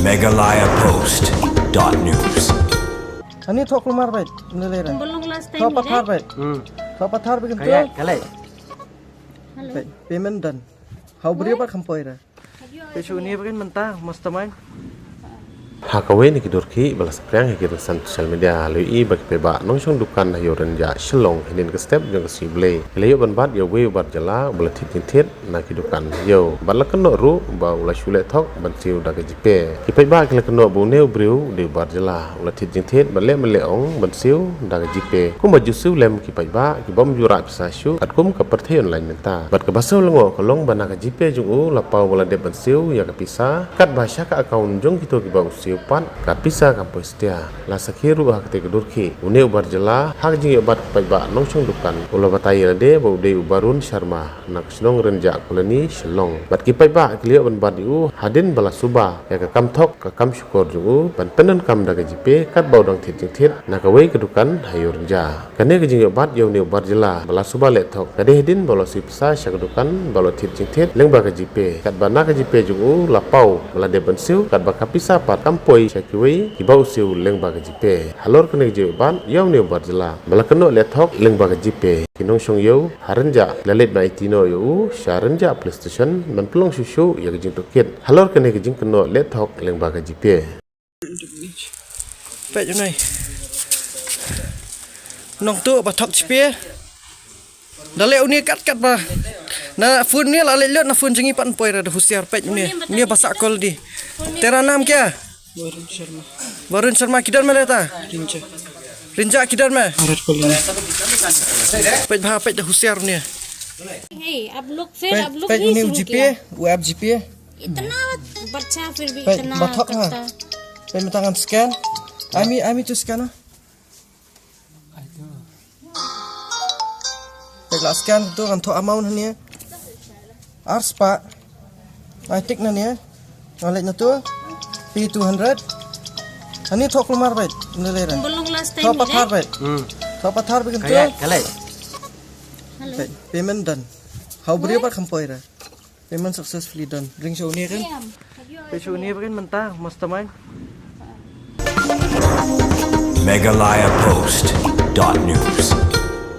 megalayapost.news. Ani thok lumar baik, nilai Belum last time Thok pathar baik, thok pathar baik tu. Kalai. Baik, payment done. How beri apa kampoi dah? Pesu ni bagian mentah, mastermind. Hakawai ni kidurki balas priang hikir san social media lui bagi peba nong shong dukan hayo renja shilong hinin ke step jong ke sible leyo ban bat yo we bat jala bala tit tit na kidukan yo bala keno ru ba ula shule thok ban siu da ke jipe ki peba ke keno bu neu briu de bat jala ula tit tit bale mele ong ban siu da ke jipe kum ba jusu lem ki peba ki bom jura pisa shu at kum ka perthai online menta bat ke baso lengo kolong bana ke jipe jung u lapau bala de ban siu ya ke pisa kat bahasa ka account jong kito ki ba usiu pan kat pisa kampus dia la sakiru hak te kedurki une ubar jela hak jing ubat paiba nongchong dukan ulo batai de bau de ubarun sharma nak snong renja koloni shlong bat ki paiba klio ban badiu hadin bala suba ya ka kam thok ka kam syukur ju ban penen kam daga jipe kat bau dang thit thit nak wei kedukan hayo renja kane ke jing ubat yo ne ubar jela bala suba le thok kade hedin bala sipsa syakedukan bala thit thit leng ba ka jipe kat bana ka jipe ju lapau bala de bensiu kat ba kapisa pat kampoi kiwi kibau siu leng baga jipe halor kene je ban yaw ne bar jela bala keno le thok leng baga jipe kinong shong yo harenja lalet na itino yo sharenja playstation man plong shushu ya jing toket halor kene ke jing keno le thok leng baga jipe Baik junai. Nong tu ba thok jipe. Dale uni kat ba. Na phone ni la le na phone jingi pan poi ra husiar pet ni basak kol di. Tera naam kya? Varun शर्मा किधर में रहता है रिंजा किधर में पेज भा पेज होशियार ने अब लोग फिर पेज ही ने शुरू जीपे किया। वो ऐप जीपे इतना बच्चा फिर भी पेज इतना बथक हां करता। पेज में tangan scan ami tu scan page ला scan tu kan to amount ni ars pak ai tik na ni ngalik na tu P200 Ani thok lumar baik nilai dah Belum last time thok pathar baik thok pathar baik tu Kalai. baik payment done how beri apa kampoi dah payment successfully done ring show ni kan show ni bagian mentah mastermind megalayapost.news.